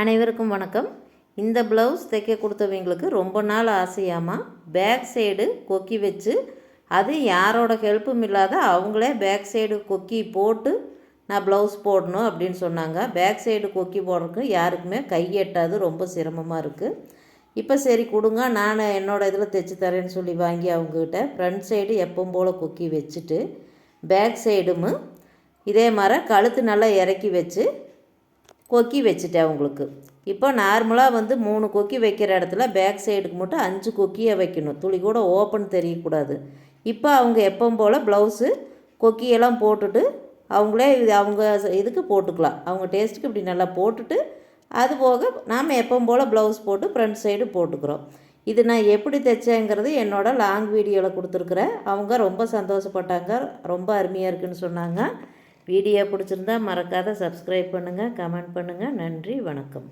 அனைவருக்கும் வணக்கம். இந்த ப்ளவுஸ் தைக்க கொடுத்தவங்களுக்கு ரொம்ப நாள் ஆசையாமா பேக் சைடு கொக்கி வச்சு, அது யாரோட ஹெல்ப்பும் இல்லாத அவங்களே பேக் சைடு கொக்கி போட்டு நான் ப்ளவுஸ் போடணும் அப்படின்னு சொன்னாங்க. பேக் சைடு கொக்கி போடுறதுக்கு யாருக்குமே கை எட்டாது, ரொம்ப சிரமமாக இருக்குது. இப்போ சரி கொடுங்க, நான் என்னோடய இதில் தைச்சி தரேன்னு சொல்லி வாங்கி அவங்கக்கிட்ட ஃப்ரண்ட் சைடு எப்பவும் போல் கொக்கி வச்சுட்டு, பேக் சைடும் இதே மாதிரி கழுத்து நல்லா இறக்கி வச்சு கொக்கி வச்சுட்டேன் அவங்களுக்கு. இப்போ நார்மலாக 3 கொக்கி வைக்கிற இடத்துல பேக் சைடுக்கு மட்டும் 5 கொக்கியை வைக்கணும். துளி கூட ஓப்பன் தெரியக்கூடாது. இப்போ அவங்க எப்பவும் போல் ப்ளவுஸு கொக்கியெல்லாம் போட்டுட்டு அவங்களே அவங்க இதுக்கு போட்டுக்கலாம். அவங்க டேஸ்ட்டுக்கு இப்படி நல்லா போட்டுட்டு, அது போக நாம் எப்பவும் போல் ப்ளவுஸ் போட்டு ஃப்ரண்ட் சைடு போட்டுக்கிறோம். இது நான் எப்படி தைச்சேங்கிறது என்னோடய லாங் வீடியோவில் கொடுத்துருக்குறேன். அவங்க ரொம்ப சந்தோஷப்பட்டாங்க, ரொம்ப அருமையாக இருக்குதுன்னு சொன்னாங்க. வீடியோ பிடிச்சிருந்தா மறக்காத சப்ஸ்கிரைப் பண்ணுங்கள், கமெண்ட் பண்ணுங்கள். நன்றி, வணக்கம்.